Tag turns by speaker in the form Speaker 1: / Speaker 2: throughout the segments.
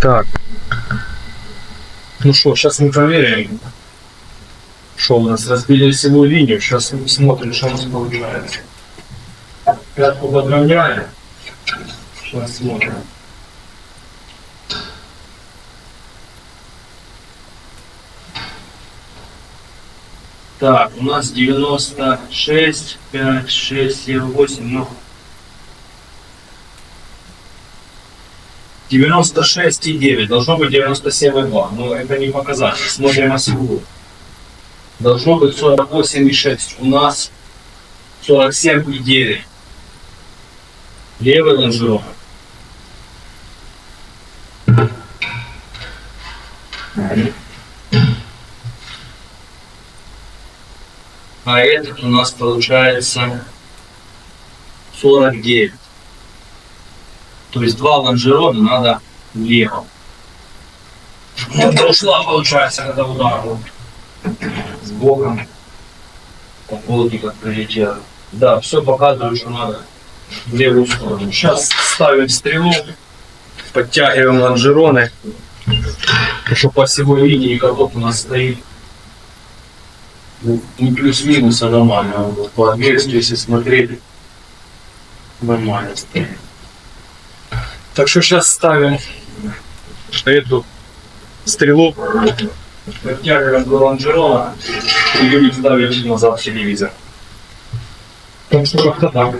Speaker 1: Так, ну что, сейчас мы проверим, что у нас разбили осевую линию. Сейчас мы смотрим, что у нас получается. Пятку подгоняем. Сейчас смотрим. Так, у нас 96, 5, 6, 7, 8, ну 96,9, должно быть 97,2, но это не показатель. Смотрим осевую. Должно быть 48,6, у нас 47,9. Левый лонжерон. А этот у нас получается 49. То есть два лонжерона надо влево. Это ушла, получается, когда удар был с боком. По полднику прилетел. Да, все показываю, что надо в левую сторону. Сейчас ставим стрелу, подтягиваем лонжероны, чтобы по осевой линии каток у нас стоит. Не плюс-минус, а нормально. Вот по отверстию, если смотреть, нормально стоит. Так что сейчас ставим эту стрелу, подтягиваем до лонжерона и будем ставить назад телевизор. Так что как-то так.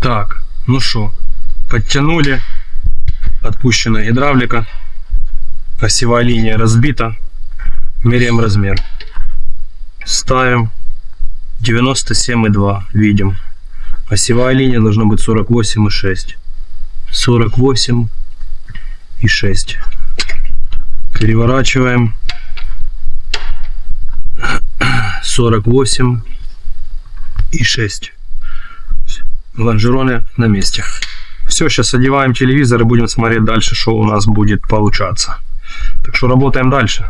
Speaker 1: Так, ну что, подтянули, отпущена гидравлика, осевая линия разбита, меряем размер, ставим 97,2, видим, осевая линия должна быть 48,6, 48,6, переворачиваем, 48,6. Лонжероны на месте. Все, сейчас одеваем телевизор и будем смотреть дальше, что у нас будет получаться. Так что работаем дальше.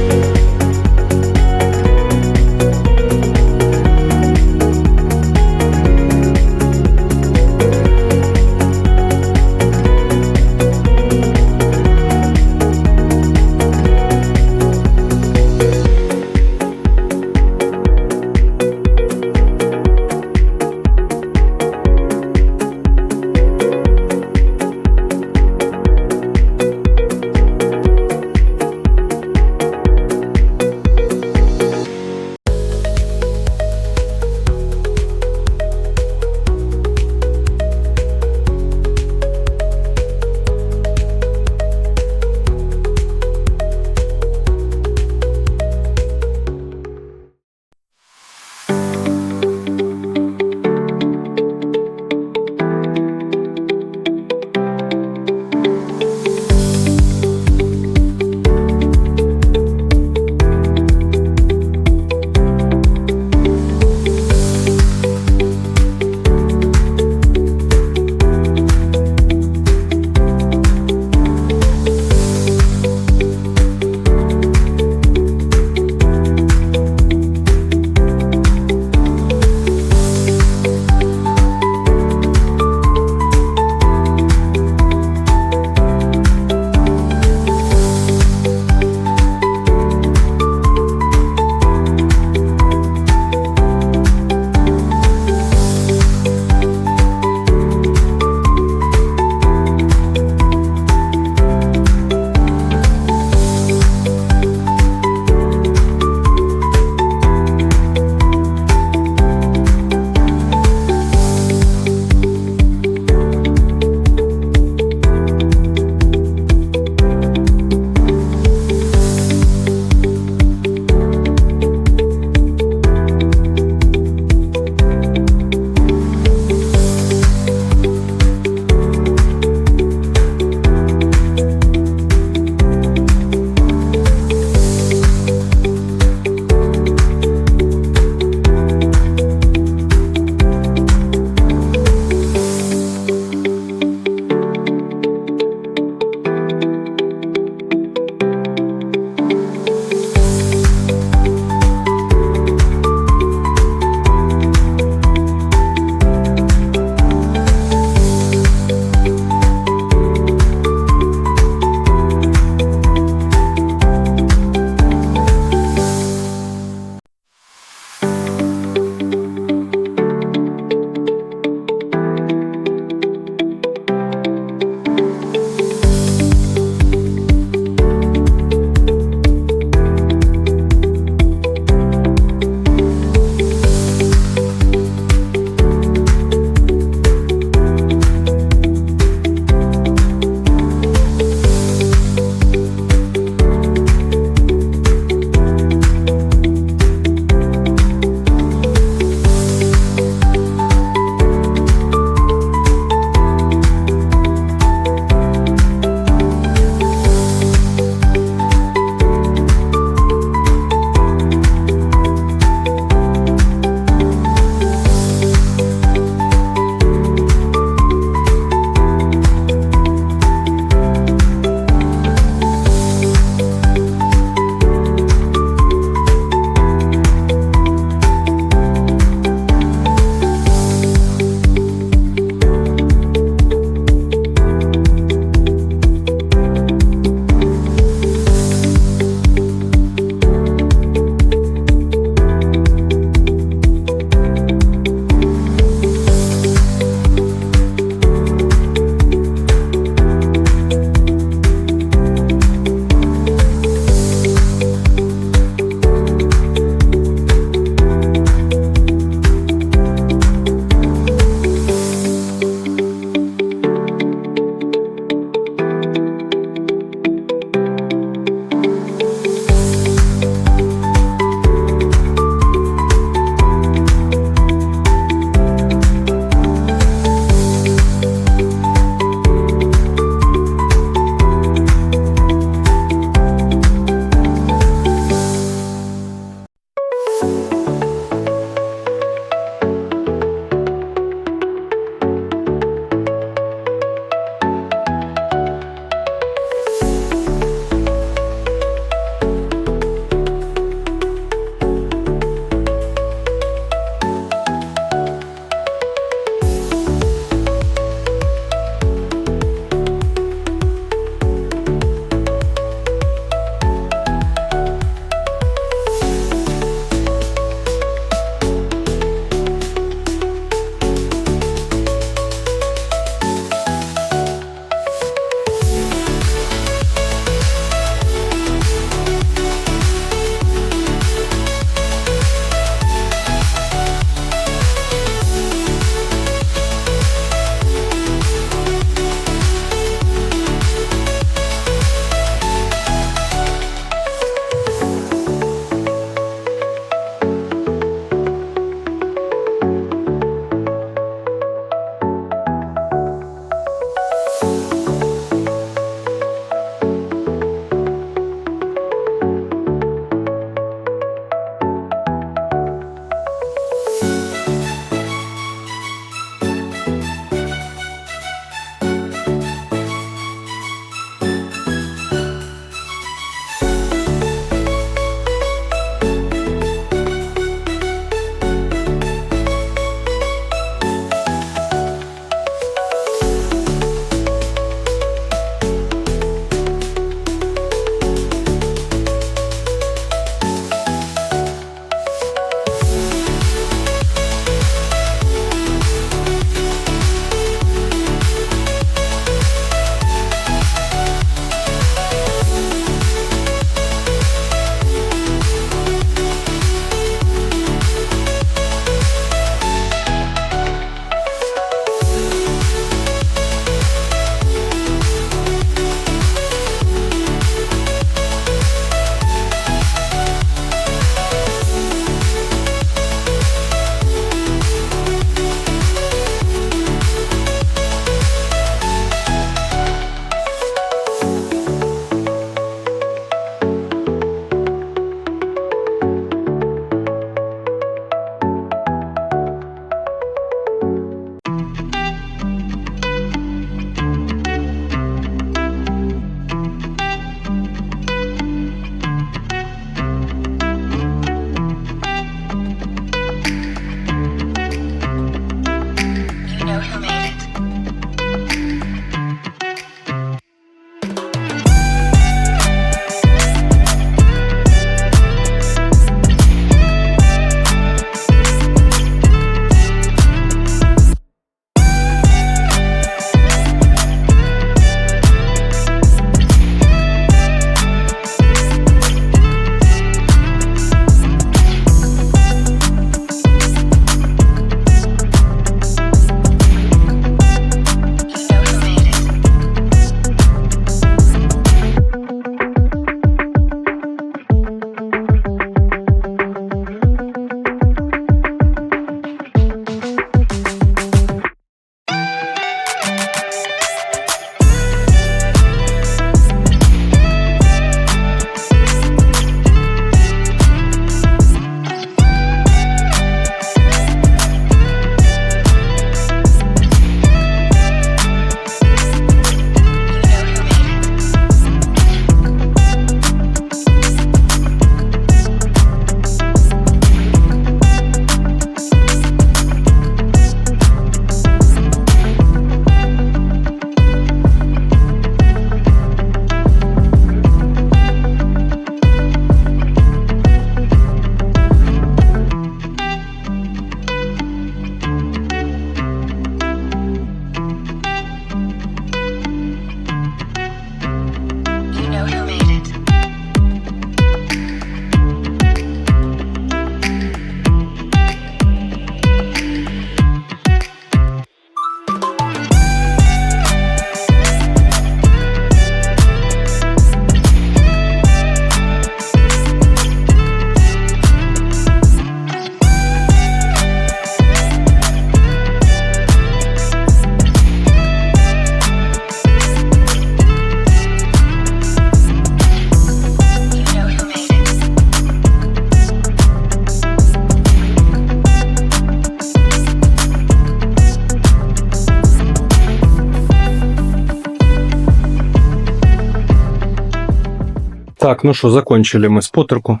Speaker 2: Так, ну что, закончили мы споттерку.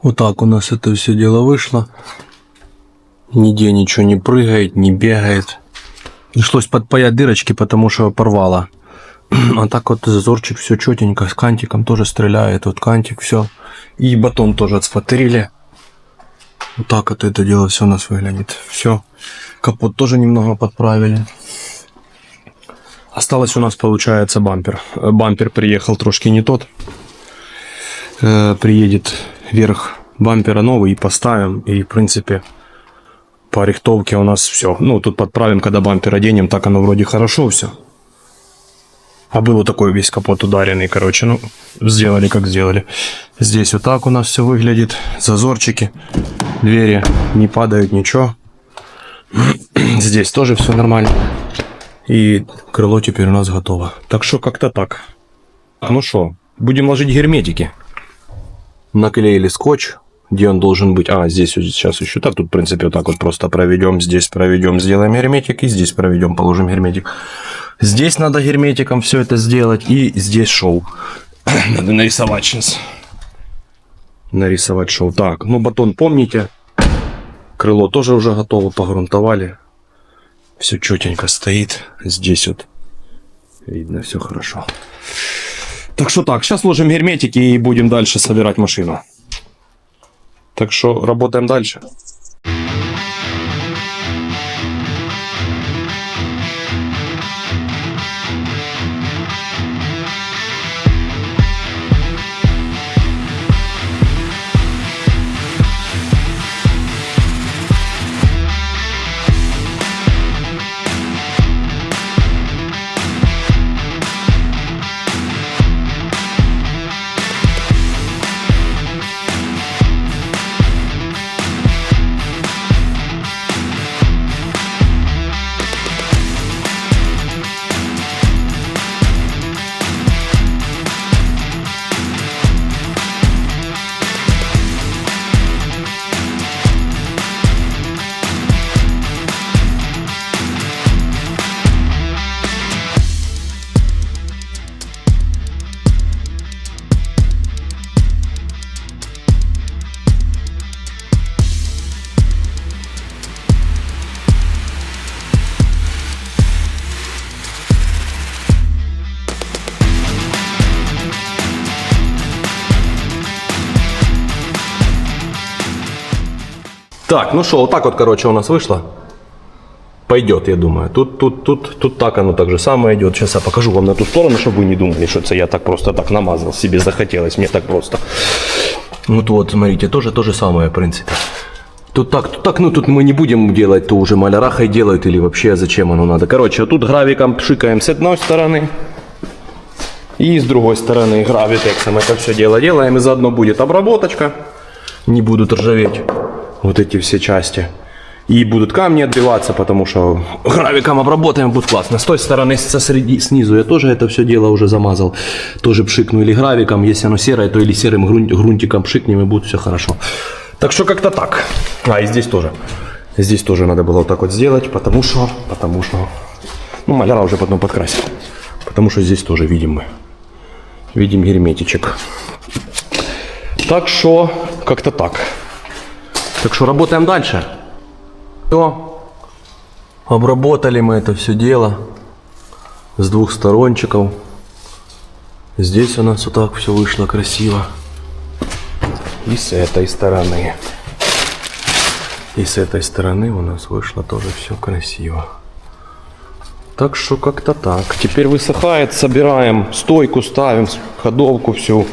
Speaker 2: Вот так у нас это все дело вышло. Нигде ничего не прыгает, не бегает. Пришлось подпаять дырочки, потому что порвало. А так вот зазорчик все четенько, с кантиком тоже стреляет. Вот кантик, все. И батон тоже отсмотрели. Вот так вот это дело все у нас выглядит. Все. Капот тоже немного подправили. Осталось у нас, получается, бампер. Бампер приехал трошки не тот. Приедет верх бампера новый и поставим. И, в принципе, по рихтовке у нас все. Ну, тут подправим, когда бампер оденем. Так оно вроде хорошо все. А был вот такой весь капот ударенный, короче. Ну, сделали как сделали. Здесь вот так у нас все выглядит. Зазорчики. Двери не падают, ничего. Здесь тоже все нормально. И крыло теперь у нас готово. Так что как-то так. Ну что, будем ложить герметики. Наклеили скотч. Где он должен быть? А, здесь вот сейчас еще так. Тут, в принципе, вот так вот просто проведем. Здесь проведем, сделаем герметик. И здесь проведем, положим герметик. Здесь надо герметиком все это сделать. И здесь шов. Надо нарисовать сейчас. Нарисовать шов. Так, ну батон помните. Крыло тоже уже готово, погрунтовали. Все четенько стоит. Здесь вот видно, все хорошо. Так что так, сейчас ложим герметики и будем дальше собирать машину. Так что работаем дальше. Так, ну что, вот так вот, короче, у нас вышло. Пойдет, я думаю. Тут так оно так же самое идет. Сейчас я покажу вам на ту сторону, чтобы вы не думали, что это я так просто так намазал. Себе захотелось, мне так просто. Вот, смотрите, тоже то же самое, в принципе. Тут так, ну тут мы не будем делать, то уже малярахой делают или вообще зачем оно надо. Короче, тут гравиком пшикаем с одной стороны. И с другой стороны гравитексом это все дело делаем. И заодно будет обработочка. Не будут ржаветь вот эти все части. И будут камни отбиваться, потому что гравиком обработаем, будет классно. С той стороны, снизу я тоже это все дело уже замазал. Тоже пшикну или гравиком. Если оно серое, то или серым грунтиком пшикнем, и будет все хорошо. Так что как-то так. А, и здесь тоже. Здесь тоже надо было вот так вот сделать, потому что ну, маляра уже потом подкрасит. Потому что здесь тоже видим мы. Видим герметичек. Так что как-то так. Так что работаем дальше. Все. Обработали мы это все дело с двух сторончиков. Здесь у нас вот так все вышло красиво. И с этой стороны. И с этой стороны у нас вышло тоже все красиво. Так что как-то так. Теперь высыхает, собираем, стойку ставим, ходовку всю.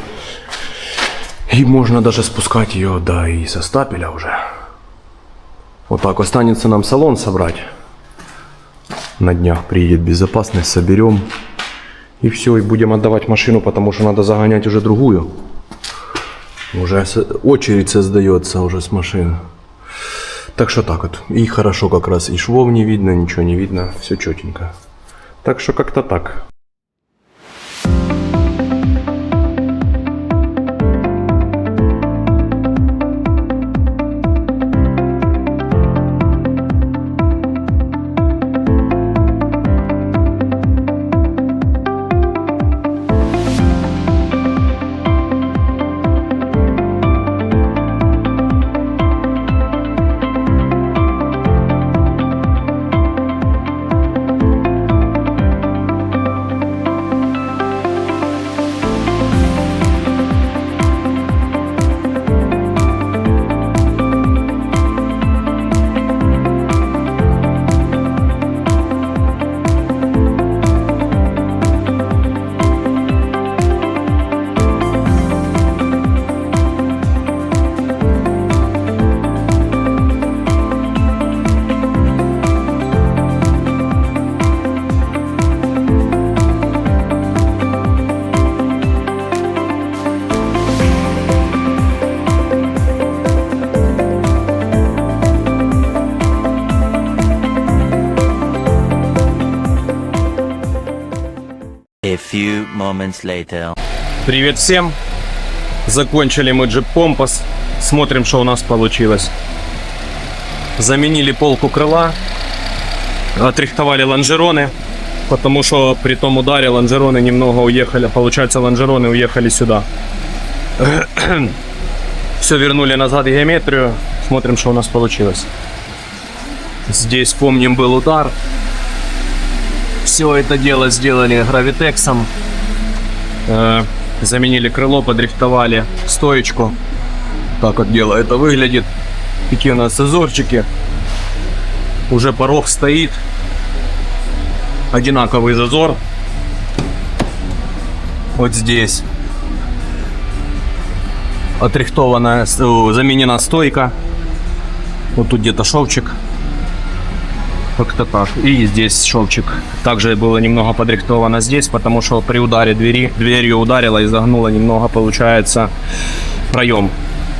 Speaker 2: И можно даже спускать ее, да, и со стапеля уже. Вот так останется нам салон собрать. На днях приедет безопасность, соберем. И все, и будем отдавать машину, потому что надо загонять уже другую. Уже очередь создается уже с машин. Так что так вот. И хорошо как раз. И швов не видно, ничего не видно. Все четенько. Так что как-то так.
Speaker 3: few moments later.
Speaker 2: Привет всем! Закончили мы джип-компас. Смотрим, что у нас получилось. Заменили полку крыла. Отрихтовали лонжероны. Потому что при том ударе лонжероны немного уехали. Получается, лонжероны уехали сюда. Все вернули назад геометрию. Смотрим, что у нас получилось. Здесь, помним, был удар. Все это дело сделали гравитексом. Заменили крыло, подрихтовали стоечку. Так вот дело это выглядит. Какие у нас зазорчики. Уже порог стоит. Одинаковый зазор. Вот здесь. Отрихтованная, заменена стойка. Вот тут где-то шовчик. Как-то так. И здесь шовчик. Также было немного подрихтовано здесь, потому что при ударе дверью ударило и загнуло немного, получается, проем.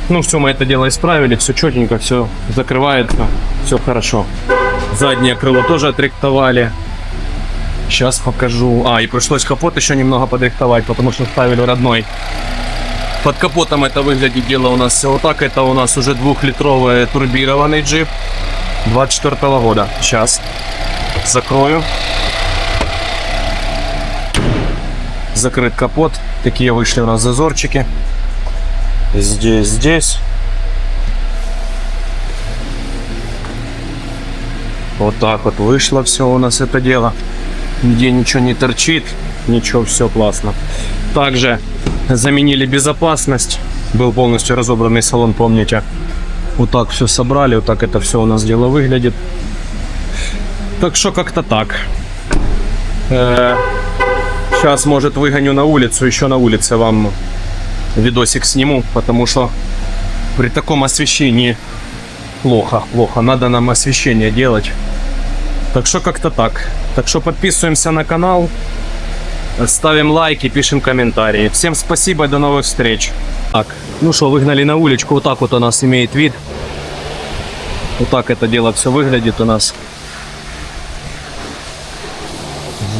Speaker 2: Ну, все, мы это дело исправили, все четенько, все закрывается, все хорошо. Заднее крыло тоже отрихтовали. Сейчас покажу. И пришлось капот еще немного подрихтовать, потому что ставили родной. Под капотом это выглядит дело у нас все вот так. Это у нас уже 2-литровый турбированный джип 24 года. Сейчас закрою. Закрыт капот. Такие вышли у нас зазорчики. Здесь. Вот так вот вышло все у нас это дело. Нигде ничего не торчит. Ничего, все классно. Также заменили безопасность. Был полностью разобранный салон, помните. Вот так все собрали. Вот так это все у нас дело выглядит. Так что как-то так. Сейчас, может, выгоню на улицу. Еще на улице вам видосик сниму. Потому что при таком освещении плохо. Надо нам освещение делать. Так что как-то так. Так что подписываемся на канал. Ставим лайки, пишем комментарии. Всем спасибо, до новых встреч. Так, ну что, выгнали на уличку. Вот так вот у нас имеет вид. Вот так это дело все выглядит у нас.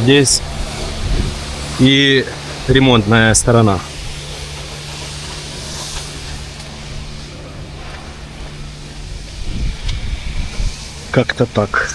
Speaker 2: Здесь и ремонтная сторона. Как-то так.